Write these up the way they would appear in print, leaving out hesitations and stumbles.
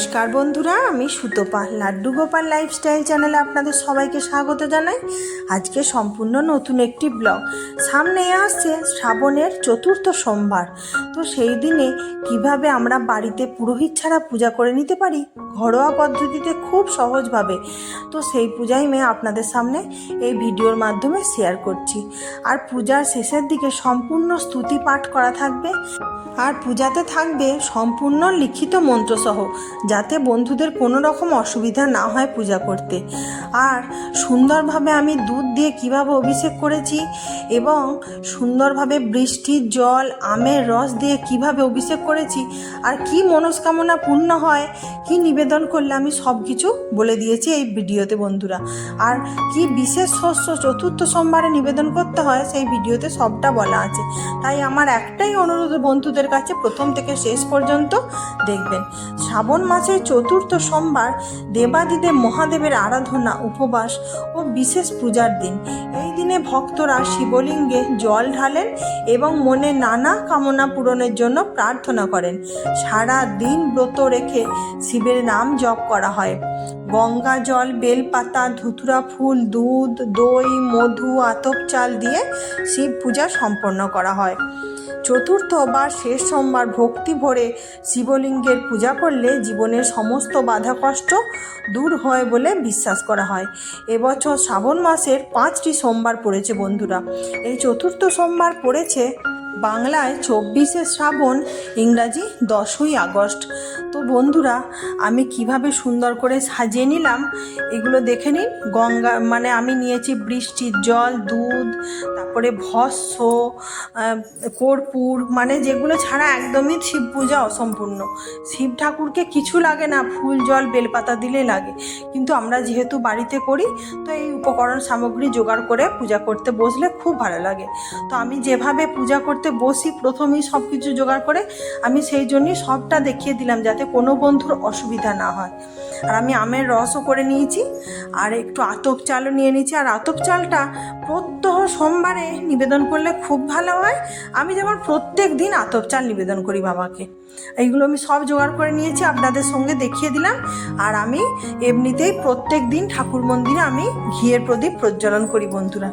নমস্কার বন্ধুরা, আমি সুতপা লাড্ডু গোপাল লাইফস্টাইল চ্যানেলে আপনাদের সবাইকে স্বাগত জানাই। আজকে সম্পূর্ণ নতুন একটি ব্লগ। সামনে আসছে শ্রাবণের চতুর্থ সোমবার। তো সেই দিনে কিভাবে আমরা বাড়িতে পুরোহিত ছাড়া পূজা করে নিতে পারি ঘরোয়া পদ্ধতিতে খুব সহজভাবে, তো সেই পূজাই আমি আপনাদের সামনে এই ভিডিওর মাধ্যমে শেয়ার করছি। আর পূজার শেষের দিকে সম্পূর্ণ স্তুতি পাঠ করা থাকবে, আর পূজাতে থাকবে সম্পূর্ণ লিখিত মন্ত্রসহ, যাতে বন্ধুদের কোনো রকম অসুবিধা না হয় পূজা করতে। আর সুন্দরভাবে আমি দুধ দিয়ে কিভাবে অভিষেক করেছি এবং সুন্দরভাবে বৃষ্টির জল আমের রস দিয়ে কিভাবে অভিষেক করেছি, আর কি মনস্কামনা পূর্ণ হয়, কি নিবেদন করলে আমি সব কিছু বলে দিয়েছি এই ভিডিওতে বন্ধুরা। আর কি বিশেষ শস্য চতুর্থ সোমবারে নিবেদন করতে হয় সেই ভিডিওতে সবটা বলা আছে। তাই আমার একটাই অনুরোধ বন্ধুদের কাছে, প্রথম থেকে শেষ পর্যন্ত দেখবেন। শ্রাবণ মাসের চতুর্থ সোমবার দেবাদিদেব মহাদেবের আরাধনা, উপবাস ও বিশেষ পূজার দিন। এই দিনে ভক্তরা শিবলিঙ্গে জল ঢালেন এবং মনে নানা কামনা পূরণের জন্য প্রার্থনা করেন। সারা দিন ব্রত রেখে শিবের নাম জপ করা হয়। গঙ্গা জল, বেলপাতা, ধুতুরা ফুল, দুধ, দই, মধু, আতপ চাল দিয়ে শিব পূজা সম্পন্ন করা হয়। চতুর্থ বা শেষ সোমবার ভক্তি ভরে শিবলিঙ্গের পূজা করলে জীবনের সমস্ত বাধা কষ্ট দূর হয় বলে বিশ্বাস করা হয়। এবছর শ্রাবণ মাসের 5টি সোমবার পড়েছে বন্ধুরা। এই চতুর্থ সোমবার পড়েছে বাংলায় 24শে শ্রাবণ, ইংরাজি 10ই আগস্ট। তো বন্ধুরা, আমি কিভাবে সুন্দর করে সাজিয়ে নিলাম এগুলো দেখে নিন। গঙ্গা আমি নিয়েছি বৃষ্টির জল, দুধ, তারপরে ভস্ম, কর্পূর, যেগুলো ছাড়া একদমই শিব পূজা অসম্পূর্ণ। শিব ঠাকুরকে কিছু লাগে না, ফুল জল বেলপাতা দিলে লাগে, কিন্তু আমরা যেহেতু বাড়িতে করি তো এই উপকরণ সামগ্রী জোগাড় করে পূজা করতে বসলে খুব ভালো লাগে। তো আমি যেভাবে পূজা করতে বসি প্রথমেই সব কিছু জোগাড় করে আমি সেই জন্যই সবটা দেখিয়ে দিলাম, যাতে কোনো বন্ধুর অসুবিধা না হয়। আর আমি আমের রসও করে নিয়েছি, আর একটু আতপ চালও নিয়ে নিয়েছি। আর আতপ চালটা প্রত্যহ সোমবারে নিবেদন করলে খুব ভালো হয়। আমি যেমন প্রত্যেক দিন আতপ চাল নিবেদন করি বাবাকে। এইগুলো আমি সব জোগাড় করে নিয়েছি, আপনাদের সঙ্গে দেখিয়ে দিলাম। আর আমি এমনিতেই প্রত্যেক দিন ঠাকুর মন্দিরে আমি ঘিয়ের প্রদীপ প্রজ্বলন করি বন্ধুরা।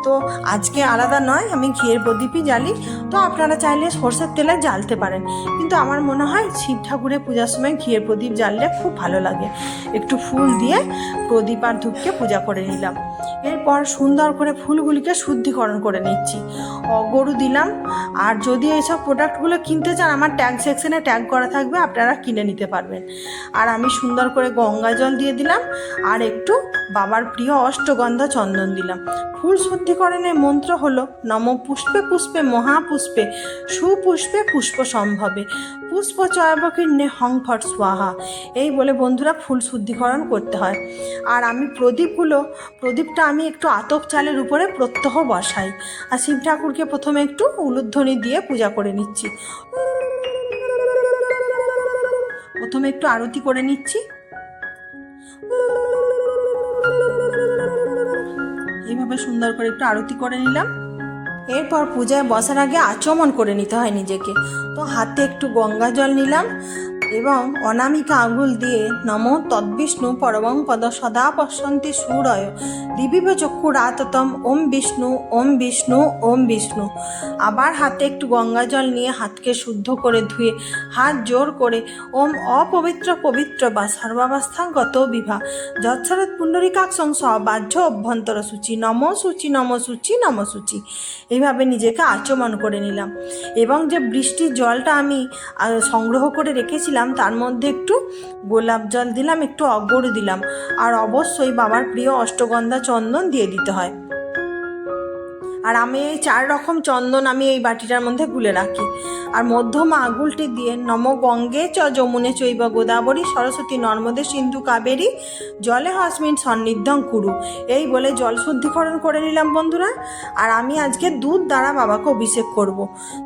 তো আজকে আলাদা নয়, আমি ঘিয়ের প্রদীপই জ্বালি। তো আপনারা চাইলে সরষের তেলে জ্বালতে পারেন, কিন্তু আমার মনে হয় শিব ঠাকুরের পূজার সময় ঘিয়ের প্রদীপ জ্বাললে খুব ভালো লাগে। একটু ফুল দিয়ে প্রদীপ আর ধূপকে পূজা করে নিলাম। এরপর সুন্দর করে ফুলগুলিকে শুদ্ধিকরণ করে নিচ্ছি। অগরু দিলাম। আর যদি এইসব প্রোডাক্টগুলো কিনতে চান, আমার ট্যাগ সেকশনে ট্যাগ করা থাকবে, আপনারা কিনে নিতে পারবেন। আর আমি সুন্দর করে গঙ্গা জল দিয়ে দিলাম, আর একটু বাবার প্রিয় অষ্টগন্ধা চন্দন দিলাম। ফুল শুদ্ধিকরণের মন্ত্র হলো নম পুষ্পে পুষ্পে মহাপুষ্পে সুপুষ্পে পুষ্প সম্ভবে পুষ্প চয়বকীর্ণে হং ফট স্বাহা। এই বলে বন্ধুরা ফুল শুদ্ধিকরণ করতে হয়। আর আমি প্রদীপটা আমি একটু আতপ চালের উপরে প্রত্যহ বসাই। আর শিব ঠাকুরকে প্রথমে একটু উলুধ্বনি দিয়ে পূজা করে নিচ্ছি। প্রথমে একটু আরতি করে নিচ্ছি। এইভাবে সুন্দর করে একটু আরতি করে নিলাম। এরপর পূজায় বসার আগে আচমন করে নিতে হয় নিজেকে। তো হাতে একটু গঙ্গা জল নিলাম এবং অনামিকা আঙুল দিয়ে নম তদ্বিষ্ণু পরমং পদ সদা পশ্যন্তি সূরয় দিবিব চক্ষুরাততম ওম বিষ্ণু ওম বিষ্ণু ওম বিষ্ণু। আবার হাতে একটু গঙ্গা জল নিয়ে হাতকে শুদ্ধ করে ধুয়ে হাত জোর করে ওম অপবিত্র পবিত্র বা সর্বাবস্থা গত বিভা যৎসরৎ পুণ্ডরিকাক্ষং সবাহ্য অভ্যন্তর সূচি নম সূচি নম সূচি নম সূচি। এইভাবে নিজেকে আচমন করে নিলাম। এবং যে বৃষ্টির জলটা আমি সংগ্রহ করে রেখেছিলাম তার মধ্যে একটু গোলাপ জল দিলাম, একটু অগরু দিলাম। আর অবশ্যই বাবার প্রিয় অষ্টগন্ধা চন্দন দিয়ে দিতে হয়। আর আমি এই 4 রকম চন্দন আমি এই বাটিটার মধ্যে গুলে রাখি। আর মধ্যমা আঙুলটি দিয়ে নম গঙ্গে চ যমুনে চৈব গোদাবরী সরস্বতী নর্মদে সিন্ধু কাবেরী জলে হস্মিন সন্নিধ্যং কুরু, এই বলে জল শুদ্ধিকরণ করে নিলাম বন্ধুরা। আর আমি আজকে দুধ দ্বারা বাবাকে অভিষেক করব।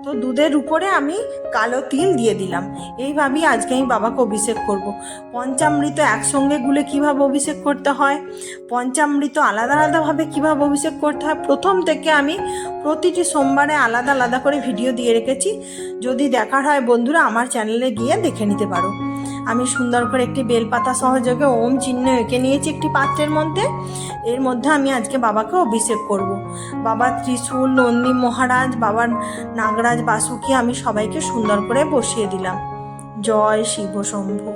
তো দুধের উপরে আমি কালো তিল দিয়ে দিলাম। এইভাবেই আজকে আমি বাবাকে অভিষেক করব। পঞ্চামৃত একসঙ্গে গুলে কিভাবে অভিষেক করতে হয়, পঞ্চামৃত আলাদা আলাদাভাবে কিভাবে অভিষেক করতে হয়, প্রথম থেকে আমি প্রতিটি সোমবারে আলাদা আলাদা করে ভিডিও দিয়ে রেখেছি। যদি দেখার হয় বন্ধুরা আমার চ্যানেলে গিয়ে দেখে নিতে পারো। আমি সুন্দর করে একটি বেলপাতা সহযোগে ওম চিহ্ন এঁকে নিয়েছি একটি পাত্রের মধ্যে। এর মধ্যে আমি আজকে বাবাকে অভিষেক করব। বাবার ত্রিশূল, নন্দী মহারাজ, বাবার নাগরাজ, বাসুকি আমি সবাইকে সুন্দর করে বসিয়ে দিলাম। জয় শিব শম্ভু।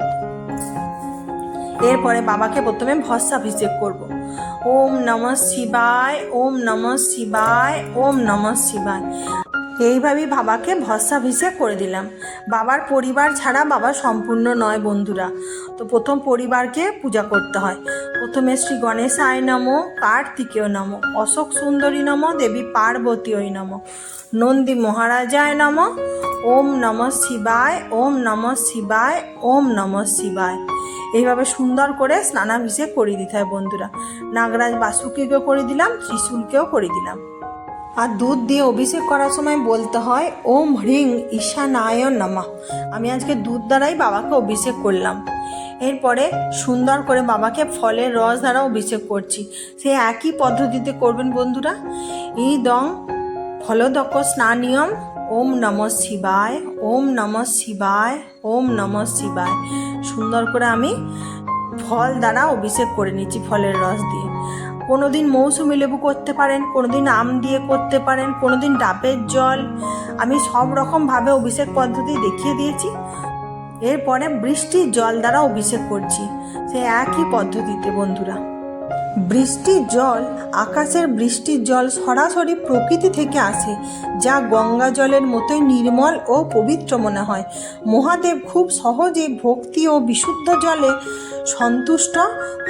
এরপরে বাবাকে প্রথমে ভস্মাভিষেক করব। ওম নমঃ শিবায়, ওম নমঃ শিবায়, ওম নমঃ শিবায়। এইভাবেই বাবাকে ভস্মাভিষেক করে দিলাম। বাবার পরিবার ছাড়া বাবা সম্পূর্ণ নয় বন্ধুরা। তো প্রথম পরিবারকে পূজা করতে হয়। প্রথমে শ্রী গণেশায় নমো, কার্তিকেয় নমো, অশোক সুন্দরী নমো, দেবী পার্বতীয় নমো, নন্দী মহারাজায় নমো, ওম নমঃ শিবায়, ওম নমঃ শিবায়, ওম নমঃ শিবায়। এইভাবে সুন্দর করে স্নানাভিষেক করে দিতে হয় বন্ধুরা। নাগরাজ বাসুকিকেও করে দিলাম, ত্রিশূলকেও করে দিলাম। আর দুধ দিয়ে অভিষেক করার সময় বলতে হয় ওম হ্রিং ঈশানায় নমঃ। আমি আজকে দুধ দ্বারাই বাবাকে অভিষেক করলাম। এরপরে সুন্দর করে বাবাকে ফলের রস দ্বারা অভিষেক করছি। সেই একই পদ্ধতিতে করবেন বন্ধুরা। ইদং ফলদক স্নানিয়ম, ওম নমঃ শিবায়, ওম নমঃ শিবায়, ওম নমঃ শিবায়। সুন্দর করে আমি ফল দ্বারা অভিষেক করে নিচ্ছি, ফলের রস দিয়ে। কোনো দিন মৌসুমি লেবু করতে পারেন, কোনো দিন আম দিয়ে করতে পারেন, কোনো দিন ডাবের জল। আমি সব রকমভাবে অভিষেক পদ্ধতি দেখিয়ে দিয়েছি। এরপরে বৃষ্টির জল দ্বারা অভিষেক করছি, সে একই পদ্ধতিতে বন্ধুরা। বৃষ্টির জল, আকাশের বৃষ্টির জল সরাসরি প্রকৃতি থেকে আসে, যা গঙ্গা জলের মতোই নির্মল ও পবিত্র মনে হয়। মহাদেব খুব সহজে ভক্তি ও বিশুদ্ধ জলে সন্তুষ্ট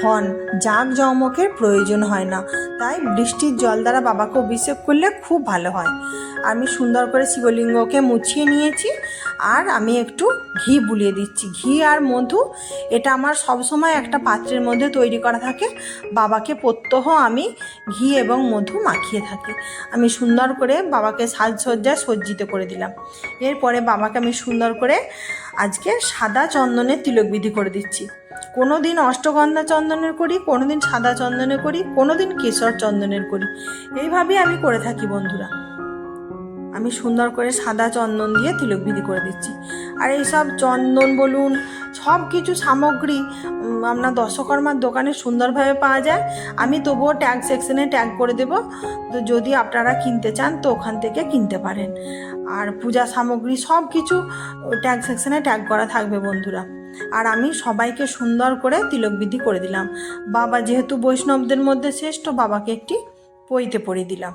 হন, জাঁকজমকের প্রয়োজন হয় না। তাই বৃষ্টির জল দ্বারা বাবাকে অভিষেক করলে খুব ভালো হয়। আমি সুন্দর করে শিবলিঙ্গকে মুছিয়ে নিয়েছি। আর আমি একটু ঘি বুলিয়ে দিচ্ছি, ঘি আর মধু। এটা আমার সবসময় একটা পাত্রের মধ্যে তৈরি করা থাকে। বাবাকে প্রত্যহ আমি ঘি এবং মধু মাখিয়ে থাকি। আমি সুন্দর করে বাবাকে সাজসজ্জায় সজ্জিত করে দিলাম। এরপরে বাবাকে আমি সুন্দর করে আজকে সাদা চন্দনের তিলকবিধি করে দিচ্ছি। কোনো দিন অষ্টগন্ধা চন্দনের করি, কোনো দিন সাদা চন্দনের করি, কোনো দিন কেশর চন্দনের করি। এইভাবেই আমি করে থাকি বন্ধুরা। আমি সুন্দর করে সাদা চন্দন দিয়ে তিলকবিধি করে দিচ্ছি। আর এইসব চন্দন বলুন, সব কিছু সামগ্রী আপনার দশকর্মার দোকানে সুন্দরভাবে পাওয়া যায়। আমি তবুও ট্যাগ সেকশনে ট্যাগ করে দেব, তো যদি আপনারা কিনতে চান তো ওখান থেকে কিনতে পারেন। আর পূজা সামগ্রী সব কিছু ট্যাগ সেকশনে ট্যাগ করা থাকবে বন্ধুরা। আর আমি সবাইকে সুন্দর করে তিলকবিধি করে দিলাম। বাবা যেহেতু বৈষ্ণবদের মধ্যে শ্রেষ্ঠ, বাবাকে একটি পইতে পরিয়ে দিলাম।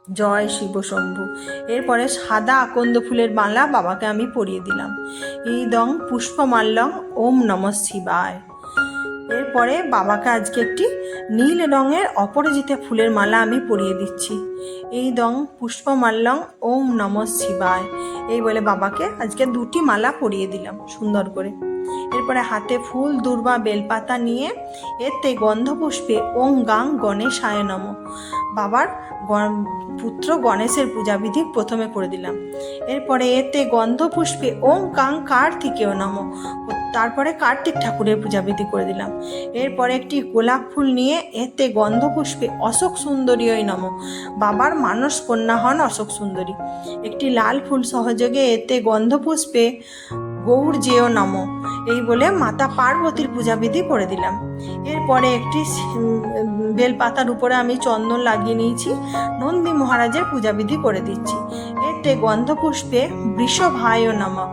জয় শিব শম্ভু। এরপরে সাদা আকন্দ ফুলের মালা বাবাকে আমি পরিয়ে দিলাম। ইদং পুষ্পমাল্যং, ওম নমঃ শিবায়। এরপরে বাবাকে আজকে একটি নীল রঙের অপরাজিতা ফুলের মালা আমি পরিয়ে দিচ্ছি। ইদং পুষ্পমাল্যং, ওম নমঃ শিবায়। এই বলে বাবাকে আজকে দুটি মালা পরিয়ে দিলাম সুন্দর করে। এরপরে হাতে ফুল, দূর্বা, বেলপাতা নিয়ে এতে গন্ধপুষ্পে ওং গাং গণেশায় নমঃ। বাবার পুত্র গণেশের পূজাবিধি প্রথমে করে দিলাম। এরপরে এতে গন্ধপুষ্পে ওং গাং কার্তিকেয় নমঃ। তারপরে কার্তিক ঠাকুরের পূজাবিধি করে দিলাম। এরপরে একটি গোলাপ ফুল নিয়ে এতে গন্ধপুষ্পে অশোক সুন্দরীয় নমঃ। বাবার মানস কন্যা হন অশোক সুন্দরী। একটি লাল ফুল সহযোগে এতে গন্ধপুষ্পে গৌর যেও নমঃ। এই বলে মাতা পার্বতীর পূজাবিধি করে দিলাম। এরপরে একটি বেলপাতার উপরে আমি চন্দন লাগিয়ে নিয়েছি, নন্দী মহারাজের পূজাবিধি করে দিচ্ছি। এতে গন্ধপুষ্পে বৃষভায় নমঃ।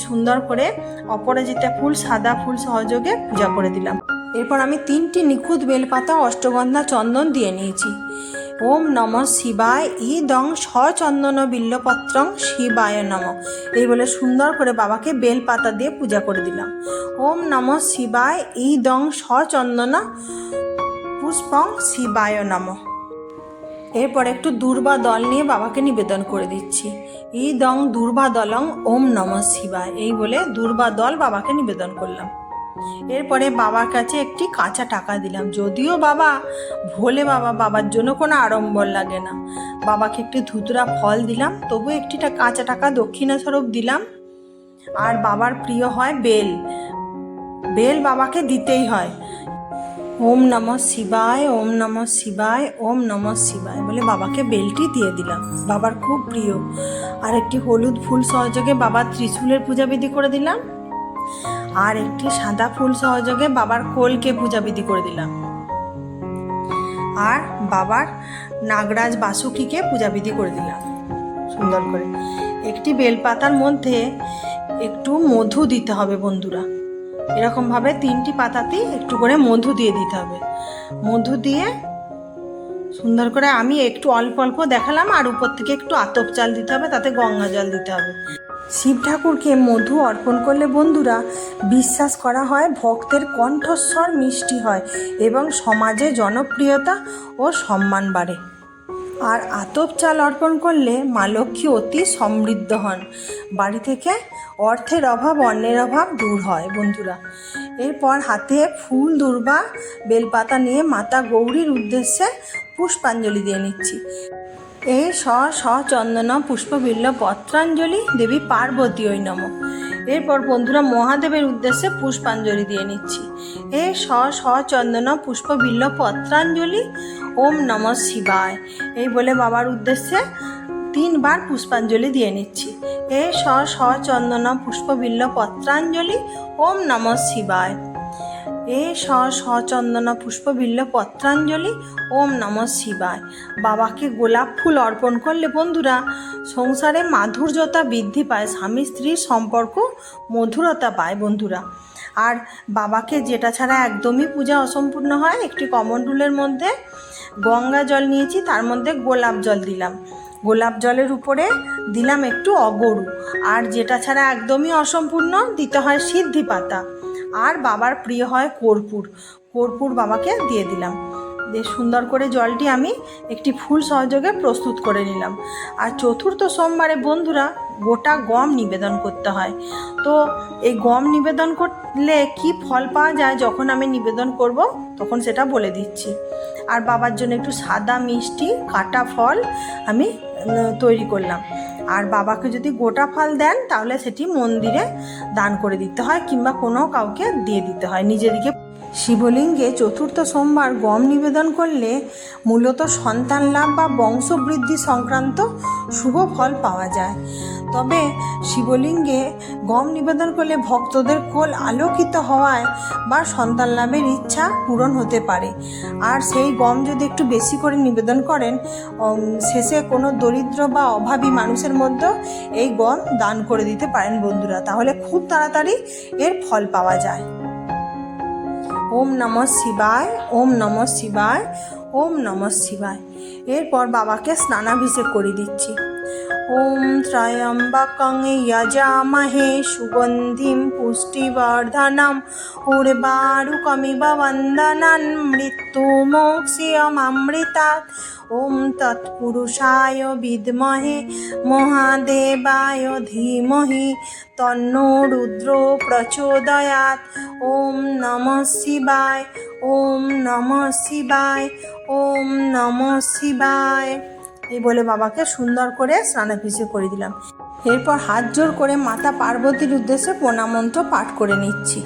সুন্দর করে অপরাজিতা ফুল, সাদা ফুল সহযোগে পূজা করে দিলাম। এরপর আমি 3টি নিখুঁত বেলপাতা অষ্টগন্ধা চন্দন দিয়ে নিয়েছি। ওম নমঃ শিবায়, ইদং সচন্দন বিল্লপত্রং শিবায় নমঃ। এই বলে সুন্দর করে বাবাকে বেলপাতা দিয়ে পূজা করে দিলাম। ওম নমঃ শিবায়, ইদং সচন্দন পুষ্পং শিবায় নমঃ। এরপর একটু দূর্বা দল নিয়ে বাবাকে নিবেদন করে দিচ্ছি। ইদং দূর্বা দলং, ওম নমঃ শিবায়। এই বলে দূর্বা দল বাবাকে নিবেদন করলাম। এরপরে বাবার কাছে একটি কাঁচা টাকা দিলাম। যদিও বাবা ভোলে বাবা, বাবার জন্য কোনো আড়ম্বর লাগে না। বাবাকে একটি ধুতুরা ফল দিলাম, তবু একটি কাঁচা টাকা দক্ষিণা স্বরূপ দিলাম। আর বাবার প্রিয় হয় বেল, বেল বাবাকে দিতেই হয়। ওম নমঃ শিবায়, ওম নমঃ শিবায়, ওম নমঃ শিবায় বলে বাবাকে বেলটি দিয়ে দিলাম, বাবার খুব প্রিয়। আর একটি হলুদ ফুল সহযোগে বাবার ত্রিশূলের পূজাবিধি করে দিলাম। আর একটি সাদা ফুল সহযোগে বাবার কোলকে পূজাবিধি করে দিলাম, আর বাবার নাগরাজ বাসুকিকে পূজাবিধি করে দিলাম সুন্দর করে। একটি বেলপাতার মধ্যে একটু মধু দিতে হবে বন্ধুরা, এরকমভাবে 3টি পাতাতেই একটু করে মধু দিয়ে দিতে হবে। মধু দিয়ে সুন্দর করে আমি একটু অল্প অল্প দেখালাম, আর উপর থেকে একটু আতপ চাল দিতে হবে, তাতে গঙ্গা জল দিতে হবে। শিব ঠাকুরকে মধু অর্পণ করলে বন্ধুরা বিশ্বাস করা হয় ভক্তের কণ্ঠস্বর মিষ্টি হয় এবং সমাজে জনপ্রিয়তা ও সম্মান বাড়ে। আর আতপ চাল অর্পণ করলে মা লক্ষ্মী অতি সমৃদ্ধ হন, বাড়ি থেকে অর্থের অভাব অন্নের অভাব দূর হয় বন্ধুরা। এরপর হাতে ফুল দুর্বা বেলপাতা নিয়ে মাতা গৌরীর উদ্দেশ্যে পুষ্পাঞ্জলি দিয়ে নিচ্ছি। এ চন্দন পুষ্পবিল্ল পত্রাঞ্জলি দেবী পার্বতী ওই নম। এরপর বন্ধুরা মহাদেবের উদ্দেশ্যে পুষ্পাঞ্জলি দিয়ে নিচ্ছি। এ চন্দন পুষ্পবিল্ল পত্রাঞ্জলি ওম নমঃ শিবায়, এই বলে বাবার উদ্দেশ্যে 3 বার পুষ্পাঞ্জলি দিয়ে নিচ্ছি। এ চন্দন পুষ্পবিল্ল পত্রাঞ্জলি ওম নমঃ শিবায়। এ চন্দন পুষ্পবিল্ল পত্রাঞ্জলি ওম নমঃ শিবায়। বাবাকে গোলাপ ফুল অর্পণ করলে বন্ধুরা সংসারে মাধুর্যতা বৃদ্ধি পায়, স্বামী স্ত্রীর সম্পর্ক মধুরতা পায় বন্ধুরা। আর বাবাকে যেটা ছাড়া একদমই পূজা অসম্পূর্ণ হয়, একটি কমণ্ডলের মধ্যে গঙ্গা জল নিয়েছি, তার মধ্যে গোলাপ জল দিলাম, গোলাপ জলের উপরে দিলাম একটু অগরু। আর যেটা ছাড়া একদমই অসম্পূর্ণ দিতে হয় সিদ্ধি পাতা, আর বাবার প্রিয় হয় কর্পূর, কর্পূর বাবাকে দিয়ে দিলাম। দিয়ে সুন্দর করে জলটি আমি একটি ফুল সহযোগে প্রস্তুত করে নিলাম। আর চতুর্থ সোমবারে বন্ধুরা গোটা গম নিবেদন করতে হয়। তো এই গম নিবেদন করলে কি ফল পাওয়া যায় যখন আমি নিবেদন করব তখন সেটা বলে দিচ্ছি। আর বাবার জন্য একটু সাদা মিষ্টি কাটা ফল আমি তৈরি করলাম। আর বাবাকে যদি গোটা ফল দেন তাহলে সেটি মন্দিরে দান করে দিতে হয়, কিংবা কোনো কাউকে দিয়ে দিতে হয় নিজেদিকে। শিবলিঙ্গে চতুর্থ সোমবার গম নিবেদন করলে মূলত সন্তান লাভ বা বংশবৃদ্ধি সংক্রান্ত শুভ ফল পাওয়া যায়। তবে শিবলিঙ্গে গম নিবেদন করলে ভক্তদের কোল আলোকিত হওয়ায় বা সন্তান লাভের ইচ্ছা পূরণ হতে পারে। আর সেই গম যদি একটু বেশি করে নিবেদন করেন, শেষে কোনো দরিদ্র বা অভাবী মানুষের মধ্যে এই গম দান করে দিতে পারেন বন্ধুরা, তাহলে খুব তাড়াতাড়ি এর ফল পাওয়া যায়। ওম নমঃ শিবায়, ওম নমঃ শিবায়, ওম নমঃ শিবায়। এরপর বাবাকে স্নানাভিষেক করে দিচ্ছি। ওম ত্রয়ম্বকং যজামহে সুগন্ধিম পুষ্টিবর্ধনম উর্বারুকমিব বন্দনান মৃত্যুমোক্ষয়মৃতাৎ। ওম তৎপুরুষায় বিদ্মহে মহাদেবায় ধীমহি তন্নো রুদ্রো প্রচোদয়াৎ। ওম নমঃ শিবায়, ওম নমঃ শিবায়, ওম নমঃ শিবায়। এই বলে বাবাকে সুন্দর করে স্নানাভিষেক করে দিলাম। এরপর হাত জোড় করে মাতা পার্বতীর উদ্দেশ্যে প্রণামন্ত্র পাঠ করে নিচ্ছি।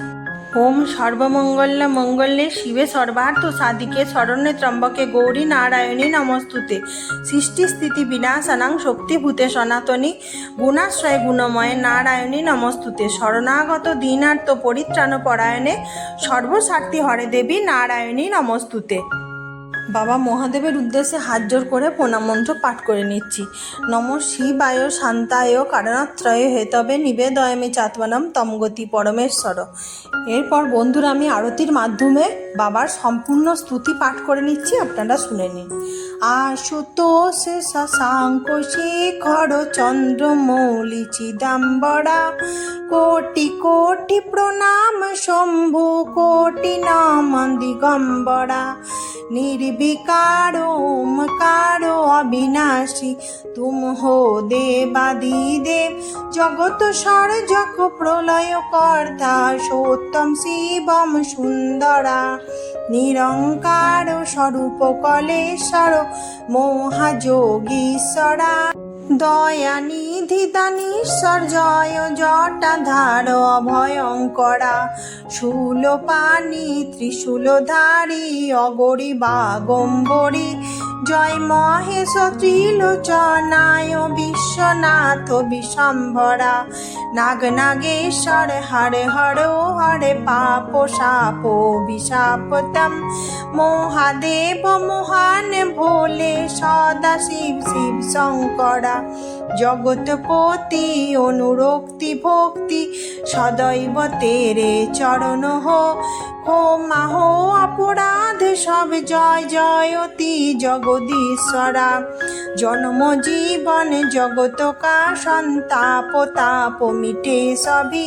ওম সর্বমঙ্গল মঙ্গলে শিবে সর্বার্থ সাধিকে শরণ্যে ত্র্যম্বকে গৌরী নারায়ণী নমস্তুতে। সৃষ্টি স্থিতি বিনাশানাং শক্তিভূতে সনাতনী গুণাশ্রয় গুণময়ে নারায়ণী নমস্তুতে। শরণাগত দীনার্ত পরিত্রাণ পরায়ণে সর্বস্বার্থী হরে দেবী নারায়ণী নমস্তুতে। বাবা মহাদেবের উদ্দেশ্যে হাত জোড় করে প্রণাম মন্ত্র পাঠ করে নিচ্ছি। নমঃ শিবায় শান্তায় কারণাত্রয় হেতবে নিবেদয়মে চাত্মানম তমগতি পরমেশ্বর। এরপর বন্ধুরা আমি আরতির মাধ্যমে বাবার সম্পূর্ণ স্তুতি পাঠ করে নিচ্ছি, আপনারা শুনে নিন। আশুতোষ শশাঙ্ক শেখর চন্দ্রমৌলি চিদাম্বরা কোটি কোটি প্রণাম শম্ভু কোটি নাম দিগম্বরা। निर्विकार ओमकार अविनाशी तुम हो देवादिदेव जगत सर्जक प्रलय कर्ता सोत्तम शिवम सुंदरा। निरंकार स्वरूप कलेश्वर मोहायोगीश्वरा। दयानिधि दानीश्वर जय जटाधार अभयंकरा। शूलपाणी त्रिशूलधारी अगरी बागम्बरी जय महेश त्रिलोचनाय विश्वनाथ विशंभरा। নাগ নাগেশ্বর হরে হরে হরে পাপ শাপ বিশাপতম মহাদেব মহান ভোলে সদা শিব শিব শঙ্করা জগৎপতি অনুরক্তি ভক্তি সদৈব তেরে চরণ হো মাহো অপরাধ সব জয় জয়তি জগদীশ্বরা জন্ম জীবন জগত কা সন্তাপ তাপ মিটে সবই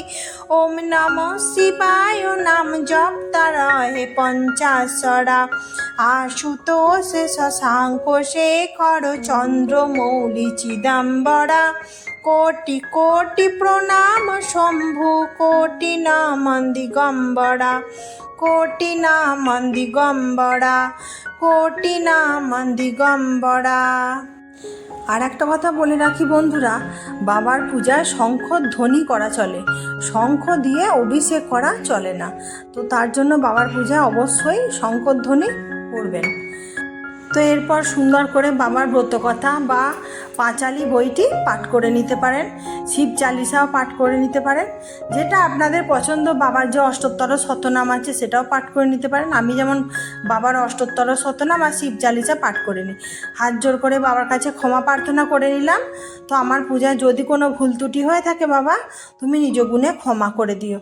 ওম নমঃ শিবায় নাম জপতা রহে পঞ্চাশরা আশুতোষ শশাঙ্ক শেখর চন্দ্রমৌলি চিদম্বরা কোটি কোটি প্রণাম শম্ভু কোটি নাম দিগম্বরা কোটি নাম দিগম্বরা কোটি নাম দিগম্বরা। আর একটা কথা বলে রাখি বন্ধুরা, বাবার পূজায় শঙ্খ ধ্বনি করা চলে, শঙ্খ দিয়ে অভিষেক করা চলে না। তো তার জন্য বাবার পূজায় অবশ্যই শঙ্খধ্বনি করবেন। তো এরপর সুন্দর করে বাবার ব্রতকথা বা পাঁচালী বইটি পাঠ করে নিতে পারেন, শিব চালিসাও পাঠ করে নিতে পারেন, যেটা আপনাদের পছন্দ। বাবার যে অষ্টোত্তর শতনাম আছে সেটাও পাঠ করে নিতে পারেন। আমি যেমন বাবার অষ্টোত্তর শতনাম আর শিব চালিসা পাঠ করে নিই। হাত জোর করে বাবার কাছে ক্ষমা প্রার্থনা করে নিলাম। তো আমার পূজায় যদি কোনো ভুল ত্রুটি হয়ে থাকে বাবা, তুমি নিজ গুণে ক্ষমা করে দিও।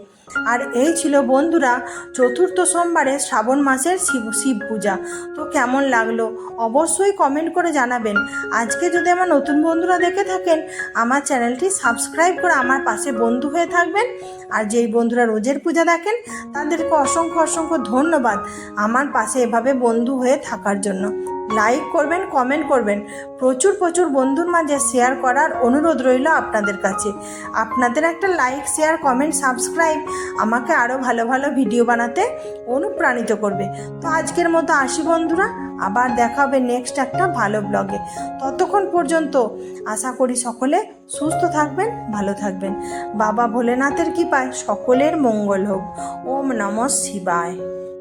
আর এই ছিল বন্ধুরা চতুর্থ সোমবারে শ্রাবণ মাসের শিব পূজা। তো কেমন লাগলো অবশ্যই কমেন্ট করে জানাবেন। আজকে যদি আমার নতুন বন্ধুরা দেখে থাকেন, আমার চ্যানেলটি সাবস্ক্রাইব করে আমার পাশে বন্ধু হয়ে থাকবেন। আর যেই বন্ধুরা রোজের পূজা দেখেন তাদেরকে অসংখ্য অসংখ্য ধন্যবাদ আমার পাশে এভাবে বন্ধু হয়ে থাকার জন্য। লাইক করবেন, কমেন্ট করবেন, প্রচুর প্রচুর বন্ধুর মাঝে শেয়ার করার অনুরোধ রইল আপনাদের কাছে। আপনাদের একটা লাইক, শেয়ার, কমেন্ট, সাবস্ক্রাইব আমাকে আরও ভালো ভালো ভিডিও বানাতে অনুপ্রাণিত করবে। তো আজকের মতো আসি বন্ধুরা, আবার দেখা হবে নেক্সট একটা ভালো ব্লগে। ততক্ষণ পর্যন্ত আশা করি সকলে সুস্থ থাকবেন, ভালো থাকবেন। বাবা ভোলেনাথের কৃপায় সকলের মঙ্গল হোক। ওম নমঃ শিবায়।